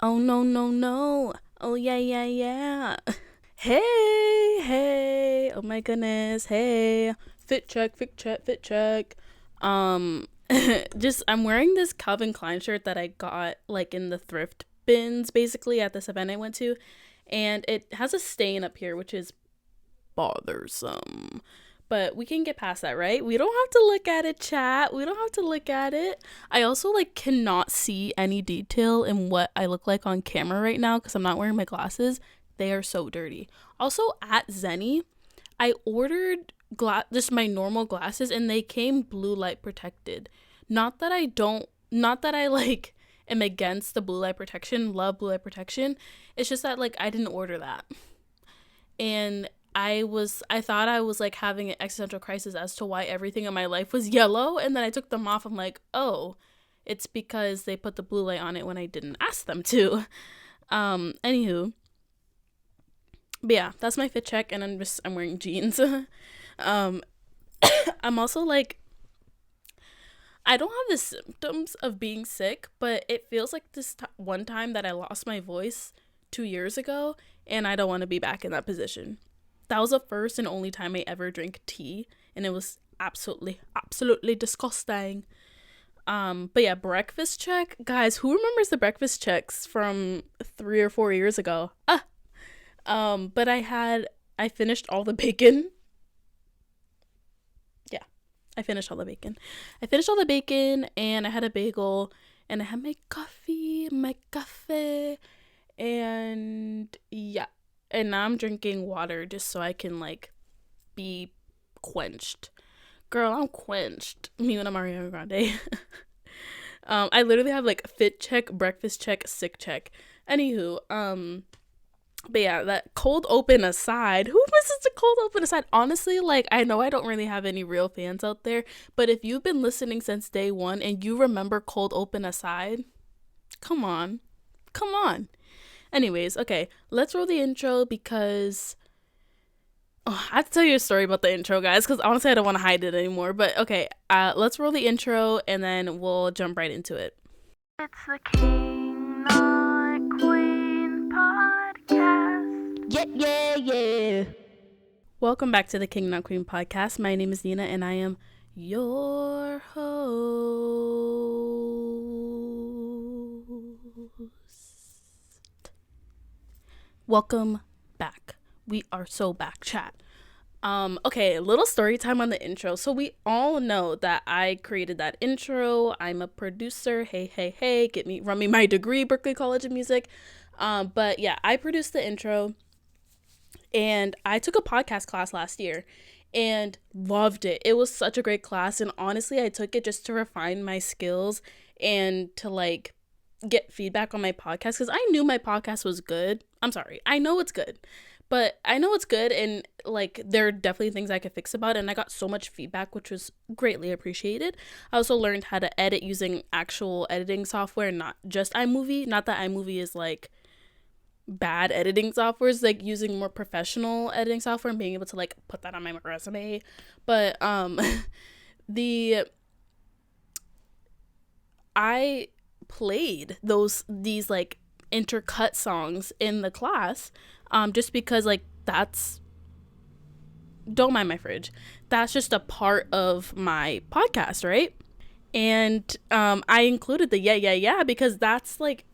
Oh no no no. Oh yeah yeah yeah. Hey hey. Oh my goodness. Hey. Fit check, fit check, fit check. Um just I'm wearing this Calvin Klein shirt that I got like in the thrift bins basically at this event I went to, and it has a stain up here which is bothersome. But we can get past that, right? We don't have to look at it, chat. We don't have to look at it. I also like cannot see any detail in what I look like on camera right now because I'm not wearing my glasses. They are so dirty. Also at Zenny, I ordered just my normal glasses and they came blue light protected. Not that I like am against the blue light protection, love blue light protection. It's just that like I didn't order that. And I thought I was like having an existential crisis as to why everything in my life was yellow, and then I took them off. I'm like, oh, it's because they put the blue light on it when I didn't ask them to. Anywho, but yeah, that's my fit check, and I'm wearing jeans. um I'm also like, I don't have the symptoms of being sick, but it feels like one time that I lost my voice 2 years ago, and I don't want to be back in that position. That was the first and only time I ever drank tea, and it was absolutely disgusting. But yeah, breakfast check, guys. Who remembers the breakfast checks from 3 or 4 years ago? But I finished all the bacon. Yeah, I finished all the bacon. I finished all the bacon, and I had a bagel, and I had my coffee, and yeah, and now I'm drinking water just so I can like be quenched. Girl, I'm quenched. Me when I'm Ariana Grande. I literally have like fit check, breakfast check, sick check. Anywho, but yeah, that cold open aside, who misses the cold open aside? Honestly, like I know I don't really have any real fans out there, but if you've been listening since day one and you remember cold open aside, come on, come on. Anyways, okay, let's roll the intro because I have to tell you a story about the intro, guys, because honestly, I don't want to hide it anymore. But okay, let's roll the intro and then we'll jump right into it. It's the King, Not Queen podcast. Yeah, yeah, yeah. Welcome back to the King, Not Queen podcast. My name is Nina, and I am your host. Welcome back. We are so back, chat. Okay, a little story time on the intro. So we all know that I created that intro. I'm a producer. Hey, hey, hey, run me my degree, Berklee College of Music. But yeah, I produced the intro, and I took a podcast class last year and loved it. It was such a great class, and honestly, I took it just to refine my skills and to like get feedback on my podcast because I knew my podcast was good. I'm sorry, I know it's good, but I know it's good, and like there are definitely things I could fix about it, and I got so much feedback, which was greatly appreciated. I also learned how to edit using actual editing software, not just iMovie. Not that iMovie is like bad editing softwares, like using more professional editing software and being able to like put that on my resume. But the I played these like intercut songs in the class, just because like that's, don't mind my fridge, that's just a part of my podcast, right? And I included the yeah yeah yeah because that's like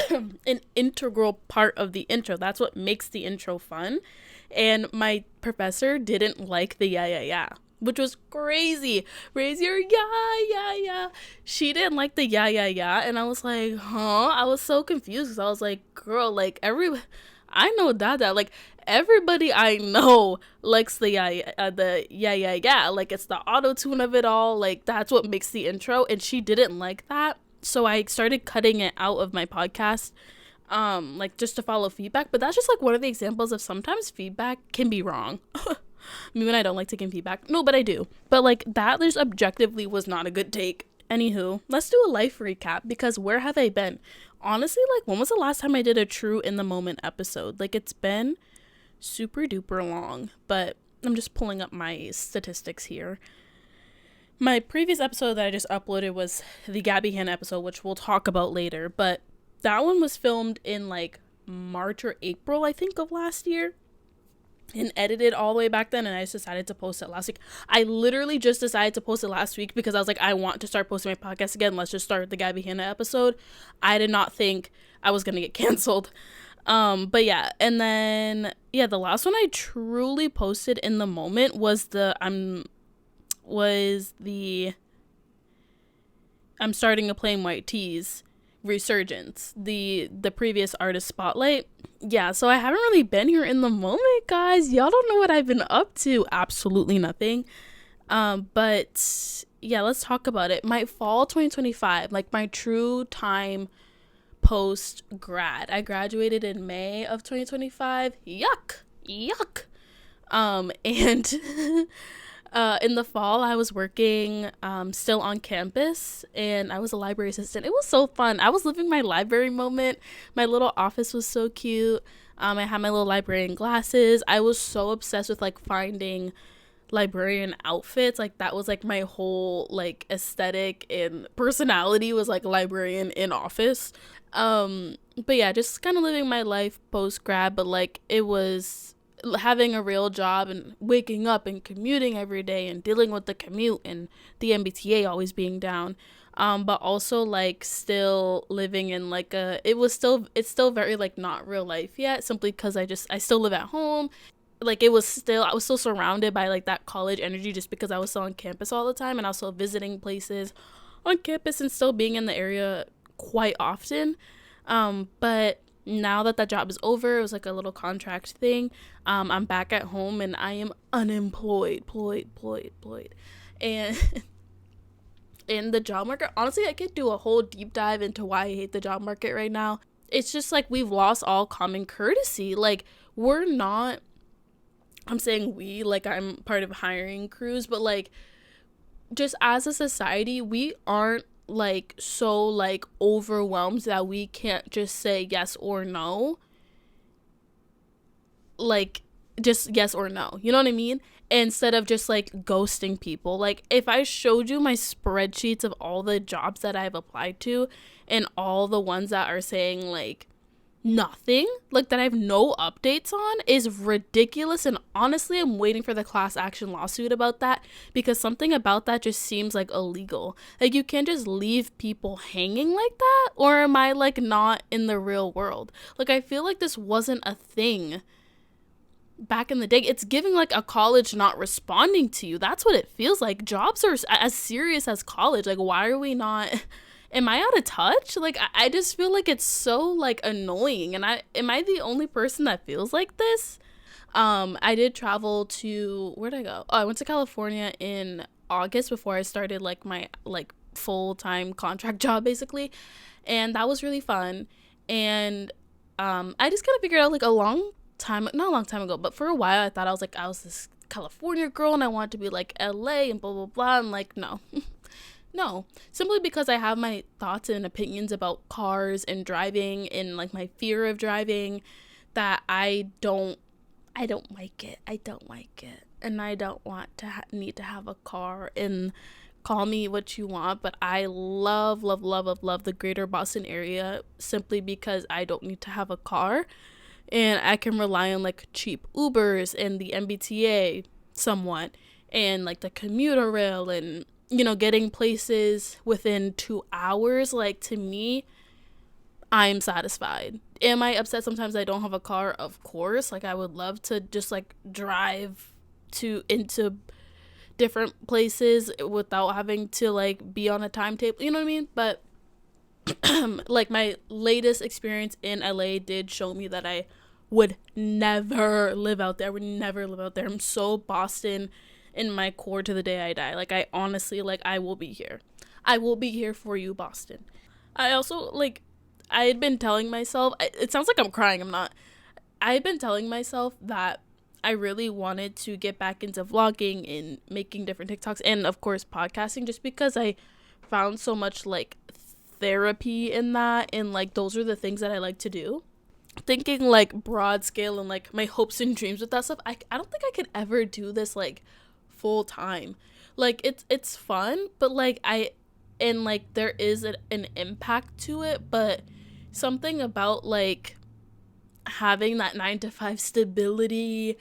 an integral part of the intro. That's what makes the intro fun. And my professor didn't like the yeah yeah yeah, which was crazy. Raise your yeah yeah yeah. She didn't like the yeah yeah yeah, and I was like, huh? I was so confused because I was like, girl, like I know that like everybody I know likes the yeah yeah yeah. Like it's the auto tune of it all. Like that's what makes the intro, and she didn't like that. So I started cutting it out of my podcast, like just to follow feedback. But that's just like one of the examples of sometimes feedback can be wrong. Me when I don't like taking feedback. No, but I do. But like that just objectively was not a good take. Anywho, let's do a life recap because where have I been? Honestly, like when was the last time I did a true in the moment episode? Like it's been super duper long, but I'm just pulling up my statistics here. My previous episode that I just uploaded was the Gabby Han episode, which we'll talk about later, but that one was filmed in like March or April, I think, of last year, and edited all the way back then, and I just decided to post it last week. I literally just decided to post it last week because I was like, I want to start posting my podcast again. Let's just start the Gabby Hannah episode. I did not think I was gonna get canceled. But yeah, and then yeah, the last one I truly posted in the moment was the I'm starting a Plain White Tees resurgence, the previous artist spotlight. Yeah, so I haven't really been here in the moment, guys. Y'all don't know what I've been up to. Absolutely nothing. But yeah, let's talk about it. My fall 2025, like my true time post grad. I graduated in May of 2025. Yuck. And in the fall, I was working still on campus, and I was a library assistant. It was so fun. I was living my library moment. My little office was so cute. I had my little librarian glasses. I was so obsessed with like finding librarian outfits. Like that was like my whole like aesthetic and personality was like librarian in office. But yeah, just kind of living my life post grad, but like it was having a real job and waking up and commuting every day and dealing with the commute and the MBTA always being down. But also like still living in like it's still very like not real life yet, simply because I still live at home. Like I was still surrounded by like that college energy just because I was still on campus all the time, and also visiting places on campus and still being in the area quite often. But now that job is over, it was like a little contract thing. I'm back at home and I am unemployed, and in the job market, honestly, I could do a whole deep dive into why I hate the job market right now. It's just like we've lost all common courtesy. Like we're not, I'm saying we, like I'm part of hiring crews, but like just as a society, we aren't like so like overwhelmed that we can't just say yes or no, like just yes or no, you know what I mean, instead of just like ghosting people. Like if I showed you my spreadsheets of all the jobs that I've applied to and all the ones that are saying like nothing, like that I have no updates on, is ridiculous. And honestly, I'm waiting for the class action lawsuit about that, because something about that just seems like illegal. Like you can't just leave people hanging like that. Or am I like not in the real world? Like I feel like this wasn't a thing back in the day. It's giving like a college not responding to you. That's what it feels like. Jobs are as serious as college. Like why are we not am I out of touch? Like I just feel like it's so like annoying. And am I the only person that feels like this? I did travel to, where'd I go? Oh, I went to California in August before I started like my like full-time contract job basically, and that was really fun. And I just kind of figured out like not a long time ago, but for a while I thought I was this California girl and I wanted to be like LA and blah blah blah. And like no. No, simply because I have my thoughts and opinions about cars and driving and like my fear of driving, that I don't like it. I don't like it. And I don't want to need to have a car. And call me what you want, but I love the greater Boston area simply because I don't need to have a car. And I can rely on like cheap Ubers and the MBTA somewhat, and like the commuter rail, and you know, getting places within 2 hours. Like to me, I'm satisfied. Am I upset sometimes I don't have a car? Of course. Like I would love to just like drive into different places without having to like be on a timetable, you know what I mean? But like my latest experience in LA did show me that I would never live out there. I'm so Boston in my core to the day I die. Like I honestly, like I will be here for you, Boston. I also like, I had been telling myself, it sounds like I'm crying, I'm not. I had been telling myself that I really wanted to get back into vlogging and making different TikToks, and of course podcasting, just because I found so much like therapy in that, and like those are the things that I like to do. Thinking like broad scale and like my hopes and dreams with that stuff, I don't think I could ever do this like full time. Like it's fun, but like there is an impact to it, but something about like having that 9 to 5 stability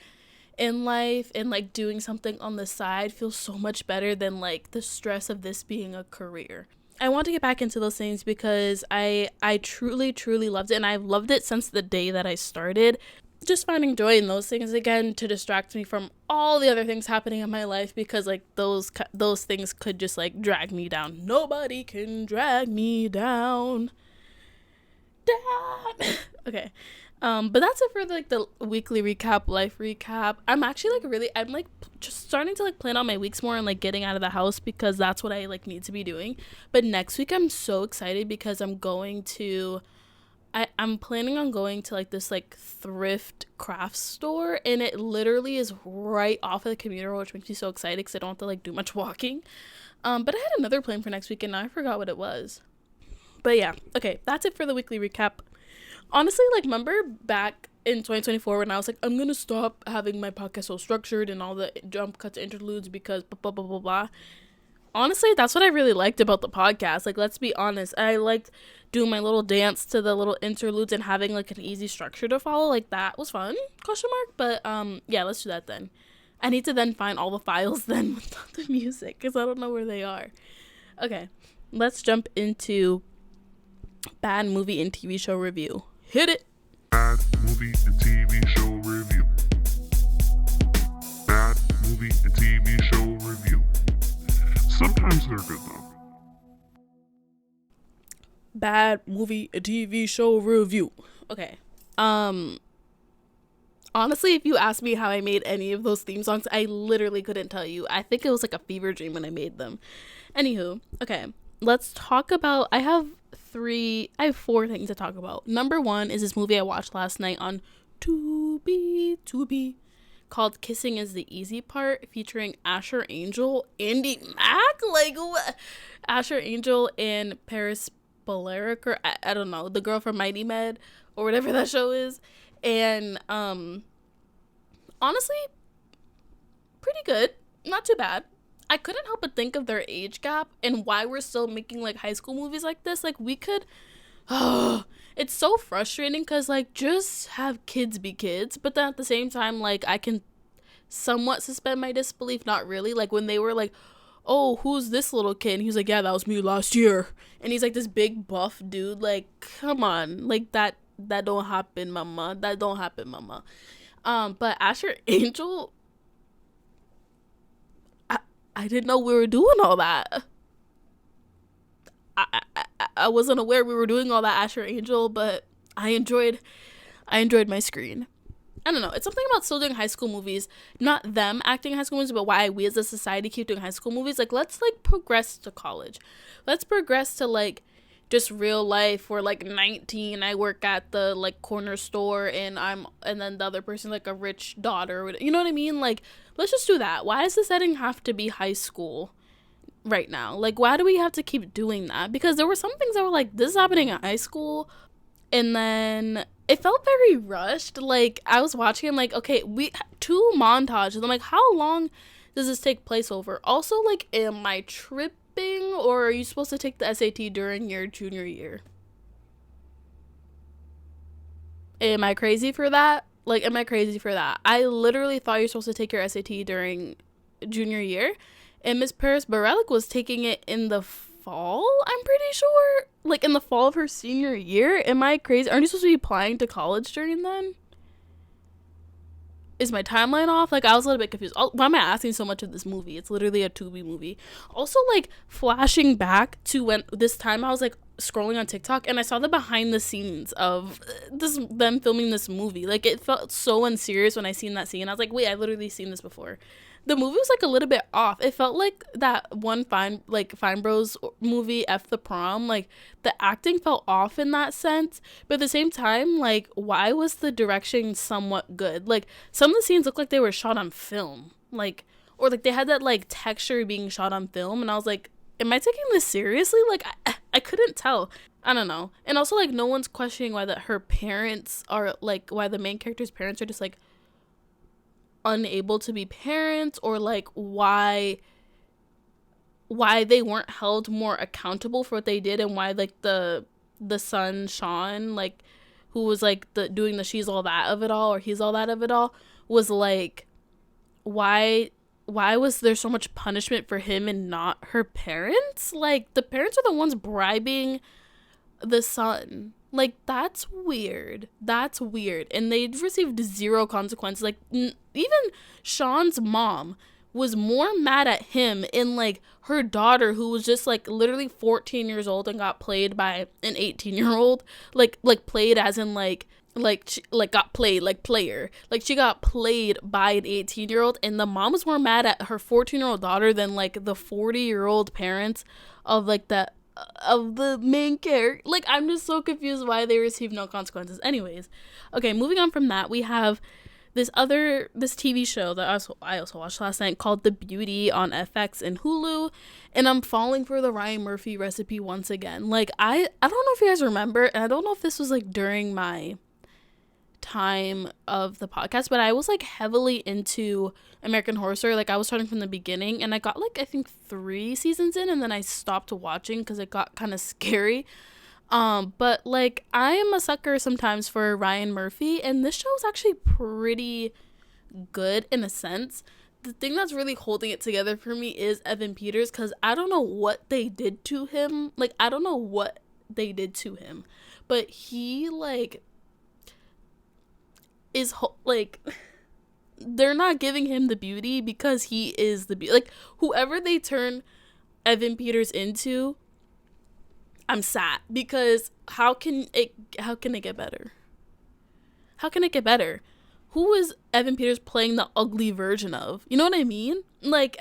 in life and like doing something on the side feels so much better than like the stress of this being a career. I want to get back into those things because I truly loved it, and I've loved it since the day that I started. Just finding joy in those things again to distract me from all the other things happening in my life, because like those things could just like drag me down. Nobody can drag me down. Okay. But that's it for like the weekly recap, life recap. I'm actually like I'm like just starting to like plan out my weeks more and like getting out of the house, because that's what I like need to be doing. But next week I'm so excited because I'm planning on going to like this like thrift craft store, and it literally is right off of the commuter road, which makes me so excited because I don't have to like do much walking. But I had another plan for next week and now I forgot what it was. But yeah, okay, that's it for the weekly recap. Honestly, like, remember back in 2024 when I was like, I'm gonna stop having my podcast so structured and all the jump cuts, interludes, because blah blah blah blah blah. Honestly, that's what I really liked about the podcast. Like, let's be honest, I liked doing my little dance to the little interludes and having like an easy structure to follow. Like, that was fun, ? But yeah, let's do that then. I need to then find all the files then with the music, because I don't know where they are. Okay, let's jump into bad movie and TV show review. Hit it. Bad movie and TV show review. Bad movie and TV show review. Sometimes they're good though. Bad movie and TV show review. Okay. Honestly, if you asked me how I made any of those theme songs, I literally couldn't tell you. I think it was like a fever dream when I made them. Anywho, okay. Let's talk about, I have 4 things to talk about. Number 1 is this movie I watched last night on Tubi called Kissing is the Easy Part, featuring Asher Angel, Andy Mack, like what? Asher Angel and Paris Baleric, or I don't know, the girl from Mighty Med or whatever that show is. And honestly, pretty good, not too bad. I couldn't help but think of their age gap and why we're still making like high school movies like this. Like, we could, it's so frustrating because like just have kids be kids, but then at the same time, like, I can somewhat suspend my disbelief, not really. Like when they were like, oh, who's this little kid? And he's like, yeah, that was me last year. And he's like this big buff dude. Like, come on, like that don't happen, mama. That don't happen, mama. But Asher Angel, I didn't know we were doing all that. I wasn't aware we were doing all that Asher Angel, but I enjoyed my screen. I don't know. It's something about still doing high school movies, not them acting in high school movies, but why we as a society keep doing high school movies. Like, let's like progress to college. Let's progress to like just real life. We're like 19. I work at the like corner store, and then the other person like a rich daughter. You know what I mean? Like, let's just do that. Why does the setting have to be high school right now? Like, why do we have to keep doing that? Because there were some things that were like, this is happening in high school, and then it felt very rushed. Like, I was watching and like, okay, we 2 montages. I'm like, how long does this take place over? Also, like, am I tripping, or are you supposed to take the SAT during your junior year? Am I crazy for that? Like, am I crazy for that? I literally thought you're supposed to take your SAT during junior year, and Miss Paris Barelic was taking it in the fall, I'm pretty sure. Like, in the fall of her senior year. Am I crazy? Aren't you supposed to be applying to college during then? Is my timeline off? Like, I was a little bit confused. Why am I asking so much of this movie? It's literally a Tubi movie. Also, like, flashing back to when this time I was like scrolling on TikTok and I saw the behind the scenes of them filming this movie. Like, it felt so unserious when I seen that scene. I was like, wait, I've literally seen this before. The movie was like a little bit off. It felt like that one Fine Bros movie, F the Prom. Like, the acting felt off in that sense, but at the same time, like, why was the direction somewhat good? Like, some of the scenes looked like they were shot on film, like, or like they had that like texture being shot on film, and I was like, am I taking this seriously? Like, I couldn't tell. I don't know. And also, like, no one's questioning why her parents are like, why the main character's parents are just like unable to be parents, or like why they weren't held more accountable for what they did, and why like the the son Sean, like, who was like doing the she's all that of it all, or he's all that of it all, was like, why was there so much punishment for him and not her parents? Like, the parents are the ones bribing the son. Like, that's weird. And they received zero consequences. Like, even Sean's mom was more mad at him and, like, her daughter, who was just, like, literally 14 years old and got played by an 18-year-old. Like played as in, got played, like, player. Like, she got played by an 18-year-old, and the mom was more mad at her 14-year-old daughter than, like, the 40-year-old parents of, like, of the main character. Like, I'm just so confused why they receive no consequences. Anyways, okay, moving on from that, we have this TV show that I also watched last night called The Beauty on FX and Hulu, and I'm falling for the Ryan Murphy recipe once again. Like, I don't know if you guys remember, and I don't know if this was, like, during my time of the podcast, but I was, like, heavily into American Horror Story. Like, I was starting from the beginning, and I got, like, I think 3 seasons in, and then I stopped watching because it got kind of scary. But, like, I am a sucker sometimes for Ryan Murphy, and this show is actually pretty good in a sense. The thing that's really holding it together for me is Evan Peters, because I don't know what they did to him. Like, I don't know what they did to him, but he, like, is, like, they're not giving him the beauty because he is the beauty. Like, whoever they turn Evan Peters into, I'm sad, because how can it get better? How can it get better? Who is Evan Peters playing the ugly version of? You know what I mean? Like,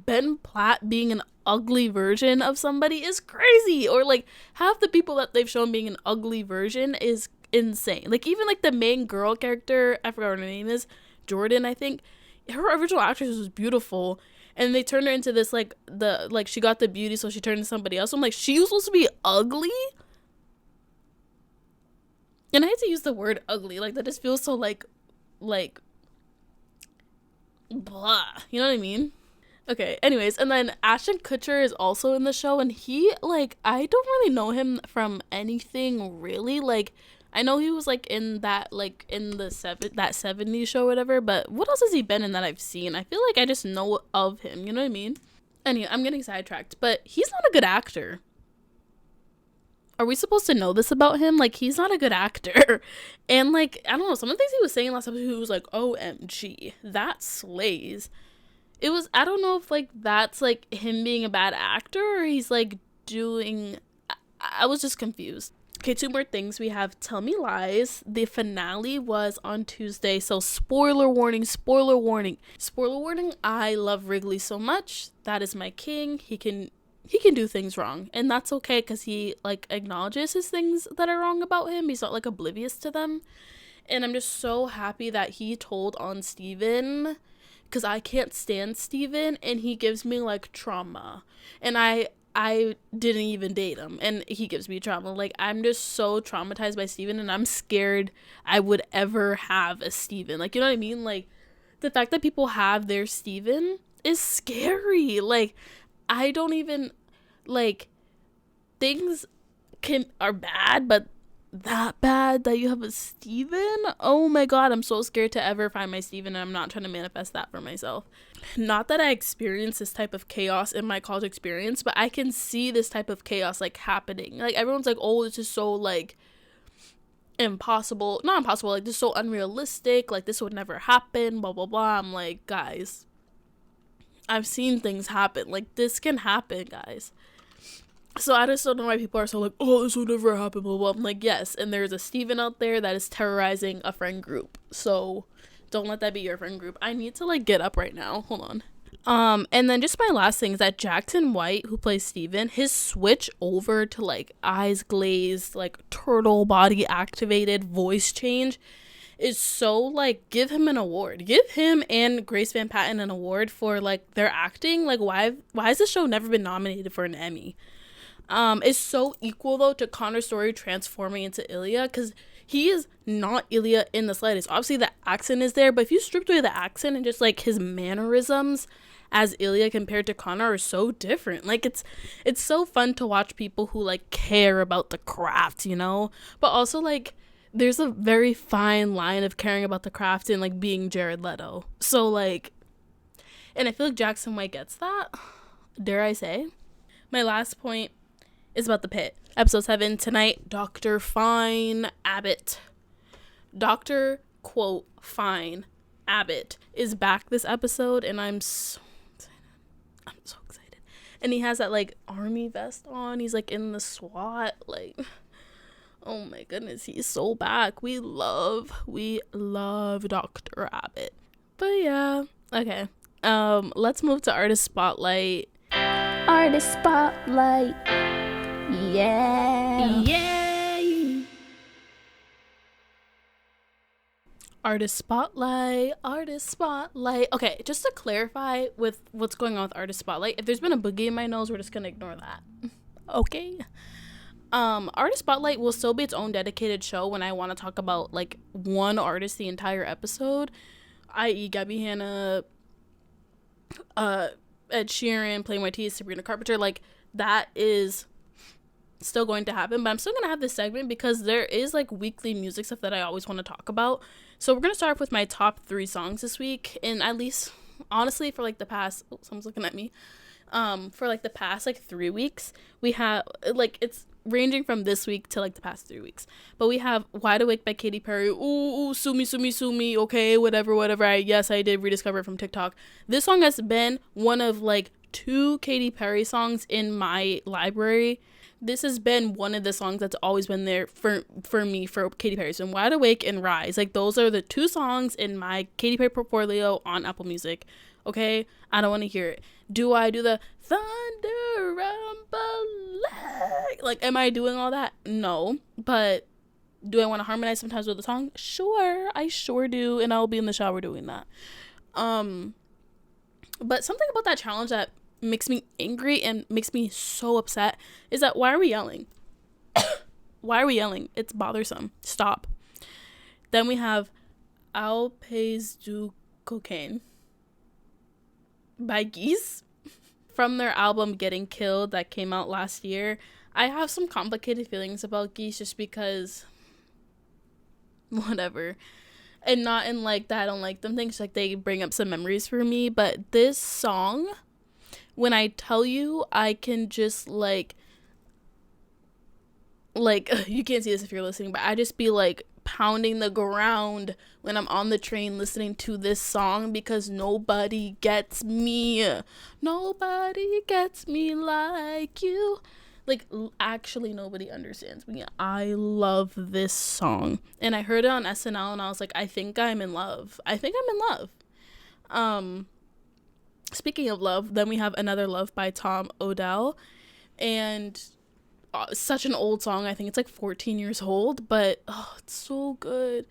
Ben Platt being an ugly version of somebody is crazy. Or, like, half the people that they've shown being an ugly version is insane. Like, even, like, the main girl character, I forgot what her name is, Jordan, I think. Her original actress was beautiful, and they turned her into this, like, she got the beauty, so she turned into somebody else. So I'm like, she was supposed to be ugly? And I hate to use the word ugly. Like, that just feels so, like, blah. You know what I mean? Okay, anyways, and then Ashton Kutcher is also in the show, and he, like, I don't really know him from anything, really. Like, I know he was, like, in that, like, in that 70s show or whatever, but what else has he been in that I've seen? I feel like I just know of him, you know what I mean? Anyway, I'm getting sidetracked, but he's not a good actor. Are we supposed to know this about him? Like, he's not a good actor. And, like, I don't know, some of the things he was saying last episode, he was like, OMG, that slays. It was, I don't know if, like, that's, like, him being a bad actor, or he's, like, doing, I was just confused. Okay, 2 more things. We have Tell Me Lies. The finale was on Tuesday, so spoiler warning. Spoiler warning, I love Wrigley so much. That is my king. He can do things wrong, and that's okay, because he, like, acknowledges his things that are wrong about him. He's not, like, oblivious to them, and I'm just so happy that he told on Steven, because I can't stand Steven, and he gives me, like, trauma, and I didn't even date him, and he gives me trauma. Like, I'm just so traumatized by Steven, and I'm scared I would ever have a Steven. Like, you know what I mean? Like, the fact that people have their Steven is scary. Like, I don't even, like, things are bad, but that bad that you have a Steven? Oh my god, I'm so scared to ever find my Steven, and I'm not trying to manifest that for myself. Not that I experienced this type of chaos in my college experience, but I can see this type of chaos, like, happening. Like, everyone's like, oh, this is so, like, impossible. Not impossible, like, this is so unrealistic. Like, this would never happen, blah, blah, blah. I'm like, guys, I've seen things happen. Like, this can happen, guys. So I just don't know why people are so like, oh, this would never happen, blah, blah. I'm like, yes, and there's a Steven out there that is terrorizing a friend group. So don't let that be your friend group. I need to, like, get up right now. Hold on. And then just my last thing is that Jackson White, who plays Steven, his switch over to, like, eyes glazed, like, turtle body activated voice change is so, like, give him an award. Give him and Grace Van Patten an award for, like, their acting. Like, why has this show never been nominated for an Emmy? Is so equal, though, to Connor Story transforming into Ilya, because he is not Ilya in the slightest. Obviously, the accent is there, but if you stripped away the accent and just, like, his mannerisms as Ilya compared to Connor are so different. Like it's so fun to watch people who like care about the craft, you know? But also like there's a very fine line of caring about the craft and like being Jared Leto. So like, and I feel like Jackson White gets that, dare I say. My last point is about the pit. Episode 7 tonight, Dr. Fine Abbott. Dr. quote Fine Abbott is back this episode, and I'm so excited. And he has that like army vest on. He's like in the SWAT, like, oh my goodness, he's so back. We love Dr. Abbott. But yeah, okay. Let's move to Artist Spotlight. Artist Spotlight. Yeah. Yay! Artist Spotlight. Okay, just to clarify with what's going on with Artist Spotlight, if there's been a boogie in my nose, we're just gonna ignore that. Okay? Artist Spotlight will still be its own dedicated show when I want to talk about like one artist the entire episode, i.e. Gabby Hanna, Ed Sheeran, Plain White T's, Sabrina Carpenter. Like, that is still going to happen, but I'm still gonna have this segment because there is like weekly music stuff that I always want to talk about. So we're gonna start off with my top 3 songs this week, and at least honestly for like the past someone's looking at me for like the past like 3 weeks we have like, it's ranging from this week to like the past 3 weeks, but we have Wide Awake by Katy Perry. Ooh, sue me, okay, whatever. I did rediscover it from TikTok. This song has been one of like 2 Katy Perry songs in my library. This has been one of the songs that's always been there for me for Katy Perry. So Wide Awake and Rise, like those are the 2 songs in my Katy Perry portfolio on Apple Music. Okay, I don't want to hear it. Do I do the thunder rumble? Like, am I doing all that? No. But do I want to harmonize sometimes with the song? Sure, I sure do, and I'll be in the shower doing that. But something about that challenge that makes me angry and makes me so upset is that why are we yelling? Why are we yelling? It's bothersome. Stop. Then we have Au Pays du Cocaine by Geese from their album Getting Killed that came out last year. I have some complicated feelings about Geese just because whatever, and not in like that I don't like them things, like they bring up some memories for me. But this song, when I tell you, I can just like you can't see this if you're listening, but I just be like pounding the ground when I'm on the train listening to this song because nobody gets me like you. Like, actually nobody understands me. I love this song, and I heard it on SNL and I was like, I think I'm in love. Speaking of love, then we have Another Love by Tom Odell, and such an old song. I think it's like 14 years old, but it's so good.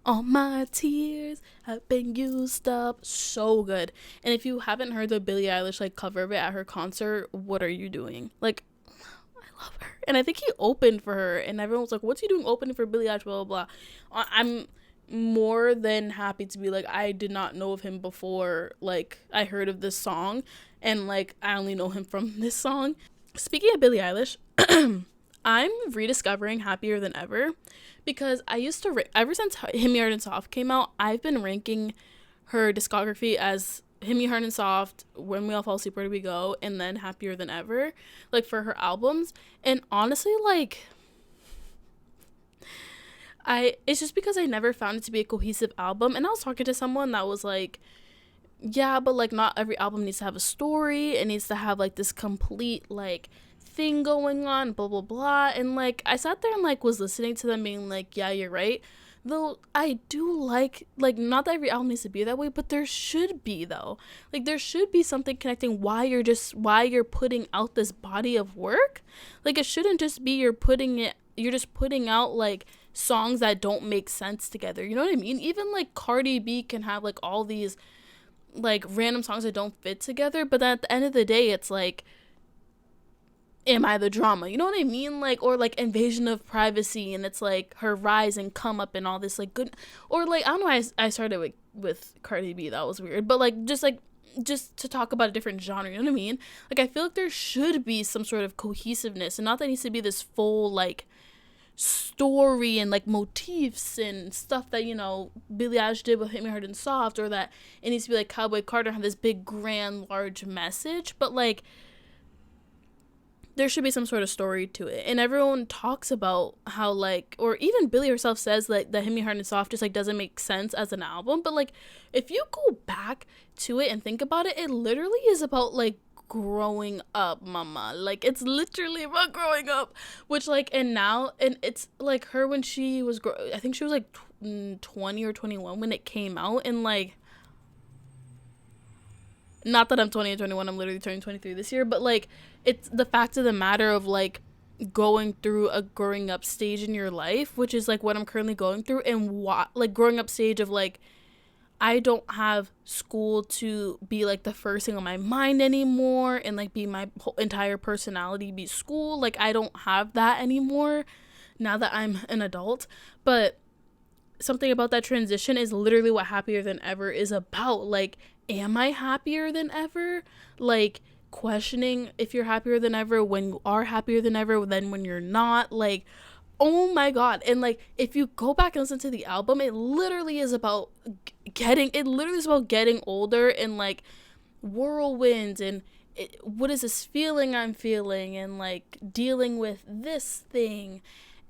All my tears have been used up. So good. And if you haven't heard the Billie Eilish like cover of it at her concert, what are you doing? Like, I love her. And I think he opened for her, and everyone was like, what's he doing opening for Billie Eilish, blah blah blah. I'm more than happy to be like, I did not know of him before like I heard of this song, and like I only know him from this song. Speaking of Billie Eilish, I'm rediscovering Happier Than Ever because I used to ever since Hit Me Hard and Soft came out, I've been ranking her discography as Hit Me Hard and Soft, When We All Fall Asleep, Where Do We Go, and then Happier Than Ever, like for her albums. And honestly, like, it's just because I never found it to be a cohesive album. And I was talking to someone that was like, yeah, but like not every album needs to have a story. It needs to have like this complete like thing going on, blah blah blah. And like I sat there and like was listening to them being like, yeah, you're right. Though I do like not that every album needs to be that way, but there should be though. Like there should be something connecting why you're putting out this body of work. Like it shouldn't just be you're just putting out like songs that don't make sense together. You know what I mean? Even like Cardi B can have like all these like random songs that don't fit together, but then at the end of the day it's like, am I the drama? You know what I mean? Like, or like Invasion of Privacy, and it's like her rise and come up and all this like good, or like I don't know why I started with Cardi B, that was weird, but like just like just to talk about a different genre, you know what I mean? Like, I feel like there should be some sort of cohesiveness, and not that it needs to be this full, like, story and, like, motifs and stuff that, you know, Billie Eilish did with Hit Me Hard and Soft, or that it needs to be, like, Cowboy Carter have this big, grand, large message, but, like, there should be some sort of story to it. And everyone talks about how, like, or even Billie herself says, like, that Hit Me Hard and Soft just, like, doesn't make sense as an album. But, like, if you go back to it and think about it, it literally is about, like, growing up, mama. Like, it's literally about growing up. Which, like, and now, and it's, like, her when she was, I think she was, like, 20 or 21 when it came out. And, like, not that I'm 20 or 21, I'm literally turning 23 this year, but, like, it's the fact of the matter of, like, going through a growing up stage in your life, which is, like, what I'm currently going through, and like, growing up stage of, like, I don't have school to be, like, the first thing on my mind anymore, and, like, be my whole entire personality be school. Like, I don't have that anymore now that I'm an adult, but something about that transition is literally what Happier Than Ever is about. Like, am I happier than ever? Like, questioning if you're happier than ever when you are happier than ever than when you're not. Like, oh my god. And, like, if you go back and listen to the album, it literally is about getting older, and, like, whirlwinds, and what is this feeling I'm feeling, and, like, dealing with this thing,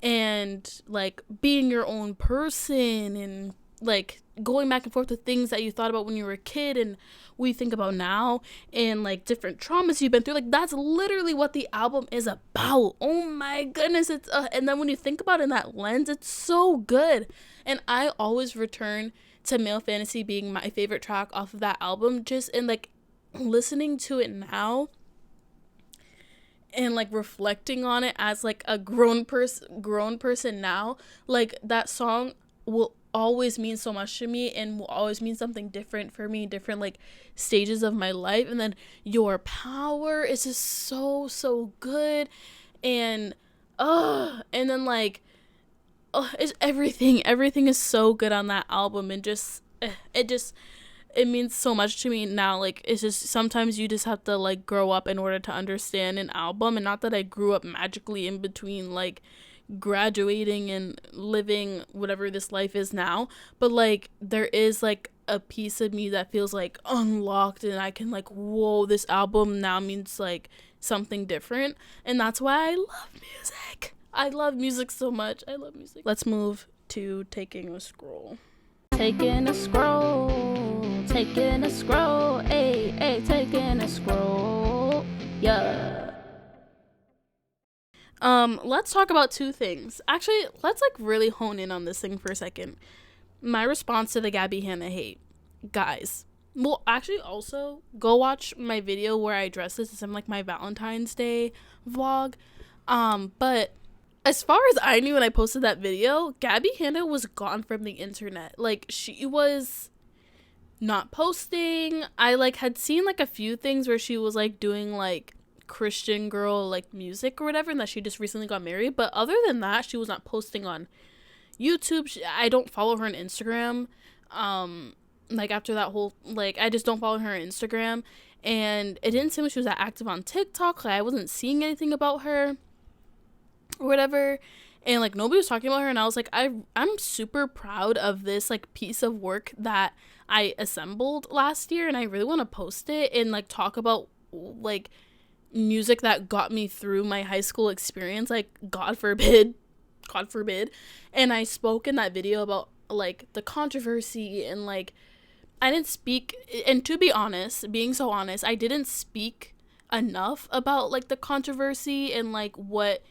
and, like, being your own person, and, like, going back and forth with things that you thought about when you were a kid and we think about now, and, like, different traumas you've been through. Like, that's literally what the album is about. Oh my goodness. It's and then when you think about it in that lens, it's so good. And I always return to Male Fantasy being my favorite track off of that album, just in, like, listening to it now and, like, reflecting on it as, like, a grown person now. Like, that song will always mean so much to me, and will always mean something different for me, different, like, stages of my life. And then Your Power is just so good, and then, like, it's everything is so good on that album, and just it means so much to me now. Like, it's just, sometimes you just have to, like, grow up in order to understand an album. And not that I grew up magically in between, like, graduating and living whatever this life is now, but, like, there is, like, a piece of me that feels, like, unlocked, and I can, like, whoa, this album now means, like, something different. And that's why I love music. I love music so much. I love music. Let's move to Taking a Scroll. Taking a scroll, ayy, taking a scroll, yeah. Let's talk about two things. Actually, let's, like, really hone in on this thing for a second. My response to the Gabby Hanna hate. Guys, well, actually, also, go watch my video where I address this. It's in, like, my Valentine's Day vlog. But as far as I knew when I posted that video, Gabby Hanna was gone from the internet. Like, she was not posting. I, like, had seen, like, a few things where she was, like, doing, like, Christian girl, like, music or whatever, and that she just recently got married. But other than that, she was not posting on YouTube. I don't follow her on Instagram. Like, after that whole, like, I just don't follow her on Instagram. And it didn't seem like she was that active on TikTok. Like, I wasn't seeing anything about her or whatever, and, like, nobody was talking about her. And I was like, I'm super proud of this, like, piece of work that I assembled last year, and I really want to post it and, like, talk about, like, music that got me through my high school experience. Like, God forbid. And I spoke in that video about, like, the controversy, and, like, I didn't speak, and to be honest, being so honest, I didn't speak enough about, like, the controversy and, like, what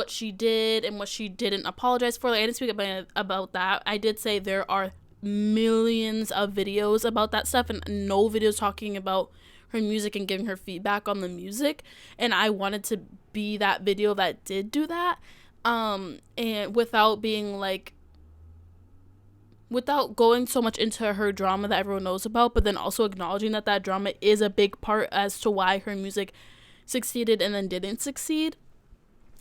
she did and what she didn't apologize for. Like, I didn't speak about that. I did say there are millions of videos about that stuff, and no videos talking about her music and giving her feedback on the music. And I wanted to be that video that did do that, and without being, like, without going so much into her drama that everyone knows about, but then also acknowledging that drama is a big part as to why her music succeeded and then didn't succeed.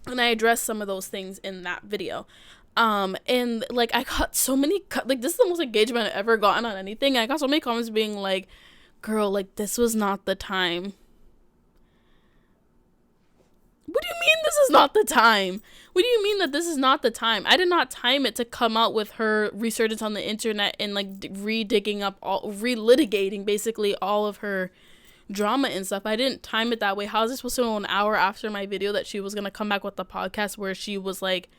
And I addressed some of those things in that video. And, like, I got so many, like, this is the most engagement I've ever gotten on anything. I got so many comments being like, girl, like, this was not the time. What do you mean this is not the time? What do you mean that this is not the time? I did not time it to come out with her resurgence on the internet and, like, relitigating basically all of her drama and stuff. I didn't time it that way. How was I supposed to know an hour after my video that she was gonna come back with the podcast where she was, like,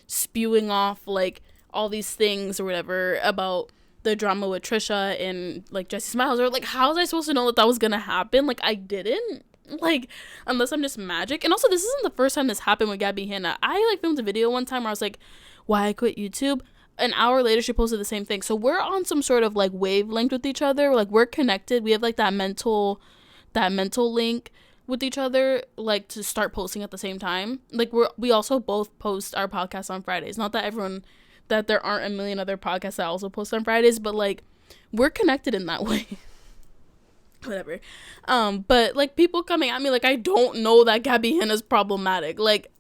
spewing off, like, all these things or whatever about the drama with Trisha and, like, Jessie Smiles? Or, like, how was I supposed to know that that was gonna happen? Like, I didn't. Like, unless I'm just magic. And also, this isn't the first time this happened with Gabby Hanna. I, like, filmed a video one time where I was like, why I quit YouTube. An hour later, she posted the same thing. So we're on some sort of, like, wavelength with each other. Like, we're connected. We have, like, that mental link with each other, like, to start posting at the same time. Like, we also both post our podcast on Fridays. Not that there aren't a million other podcasts that also post on Fridays, but, like, we're connected in that way. Whatever. But, like, people coming at me like I don't know that Gabby Hanna's problematic. Like,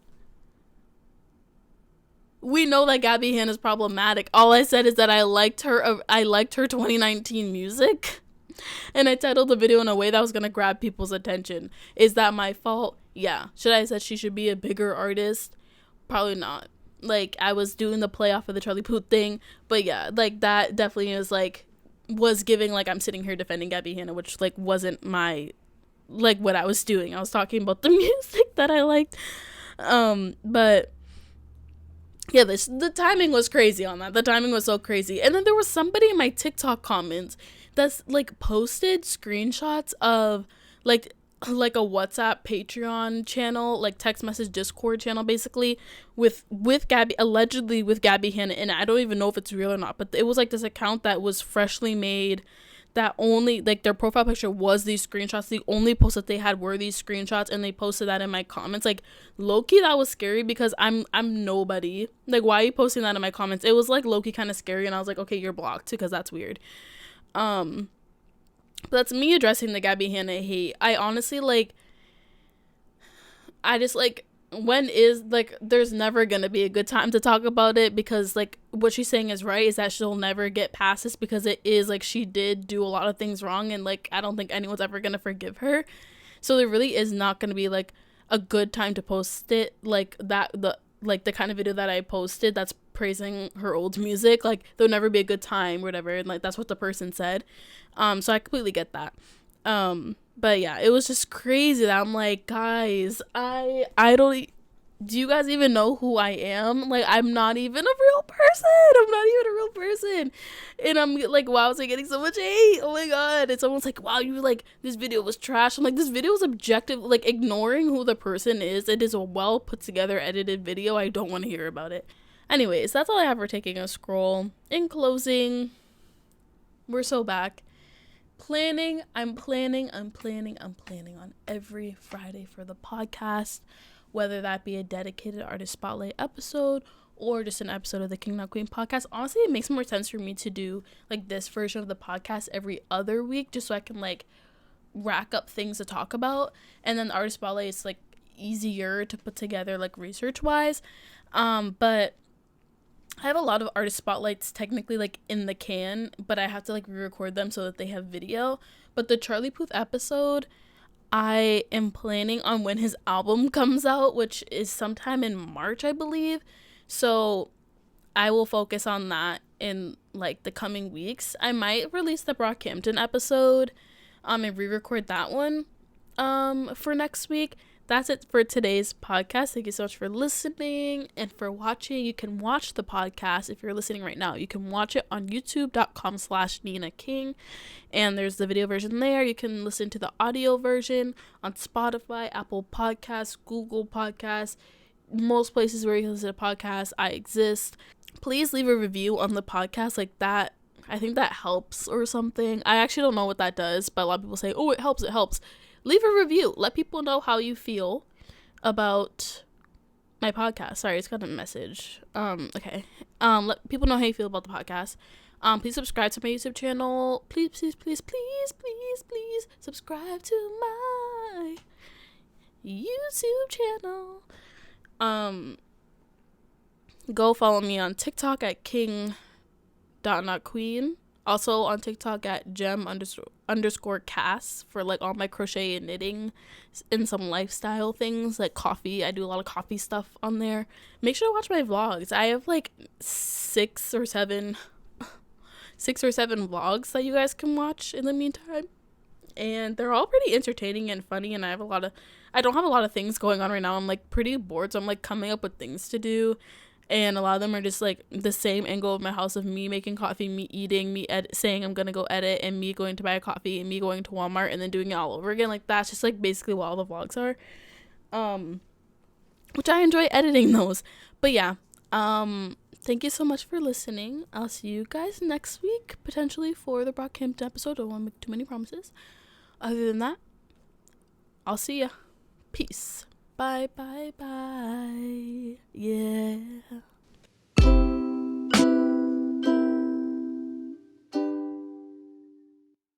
we know that Gabby Hanna's problematic. All I said is that I liked her 2019 music, and I titled the video in a way that was gonna grab people's attention. Is that my fault? Yeah. Should I have said she should be a bigger artist? Probably not. Like, I was doing the play off of the Charlie Puth thing, but yeah, like, that definitely was giving, like, I'm sitting here defending Gabby Hanna, which, like, wasn't my, like, what I was doing. I was talking about the music that I liked. But yeah, the timing was crazy on that. The timing was so crazy. And then there was somebody in my TikTok comments that's, like, posted screenshots of, like a WhatsApp Patreon channel, like, text message Discord channel, basically, with Gabby, allegedly with Gabby Hanna, and I don't even know if it's real or not, but it was, like, this account that was freshly made, that only, like, their profile picture was these screenshots. The only posts that they had were these screenshots, and they posted that in my comments. Like, low-key, that was scary, because I'm nobody. Like, why are you posting that in my comments? It was, like, low-key kind of scary, and I was like, okay, you're blocked, too, because that's weird. But that's me addressing the Gabby Hanna hate. I honestly, like, I just, like, there's never gonna be a good time to talk about it, because, like, what she's saying is right, is that she'll never get past this, because it is, like, she did do a lot of things wrong, and, like, I don't think anyone's ever gonna forgive her. So there really is not gonna be, like, a good time to post it, like, the kind of video that I posted that's praising her old music. Like, there'll never be a good time, whatever, and, like, that's what the person said. So I completely get that. But yeah, it was just crazy that I'm like, guys, I don't, do you guys even know who I am? Like, I'm not even a real person. And I'm like, why was I getting so much hate? Oh my god. And someone's like, wow, you, like, this video was trash. I'm like, this video is objective, like, ignoring who the person is. It is a well put together edited video. I don't want to hear about it. Anyways, that's all I have for taking a scroll. In closing, we're so back. I'm planning on every Friday for the podcast, whether that be a dedicated artist spotlight episode or just an episode of the King Not Queen podcast. Honestly, it makes more sense for me to do, like, this version of the podcast every other week, just so I can, like, rack up things to talk about. And then the artist spotlight is, like, easier to put together, like, research wise. But I have a lot of artist spotlights technically, like, in the can, but I have to, like, re-record them so that they have video. But the Charlie Puth episode, I am planning on when his album comes out, which is sometime in March, I believe. So I will focus on that in, like, the coming weeks. I might release the Brockhampton episode and re-record that one for next week. That's it for today's podcast. Thank you so much for listening and for watching. You can watch the podcast if you're listening right now. You can watch it on youtube.com/Nina King. And there's the video version there. You can listen to the audio version on Spotify, Apple Podcasts, Google Podcasts, most places where you can listen to podcasts. I exist. Please leave a review on the podcast, like that. I think that helps or something. I actually don't know what that does, but a lot of people say, oh, it helps. Leave a review. Let people know how you feel about my podcast. Sorry, it's got a message. Okay. Let people know how you feel about the podcast. Please subscribe to my YouTube channel. Please subscribe to my YouTube channel. Go follow me on TikTok at king.notqueen. Also on TikTok at gem_underscore cast for like all my crochet and knitting and some lifestyle things like coffee. I do a lot of coffee stuff on there. Make sure to watch my vlogs. I have like 6 or 7 vlogs that you guys can watch in the meantime. And they're all pretty entertaining and funny, and I don't have a lot of things going on right now. I'm like pretty bored, so I'm like coming up with things to do, and a lot of them are just like the same angle of my house of me making coffee, me eating, me saying I'm gonna go edit, and me going to buy a coffee, and me going to Walmart and then doing it all over again. Like that's just like basically what all the vlogs are, which I enjoy editing those. But yeah, thank you so much for listening. I'll see you guys next week, potentially for the Brockhampton episode. Don't want to make too many promises. Other than that, I'll see ya. Peace. Bye, bye, bye. Yeah.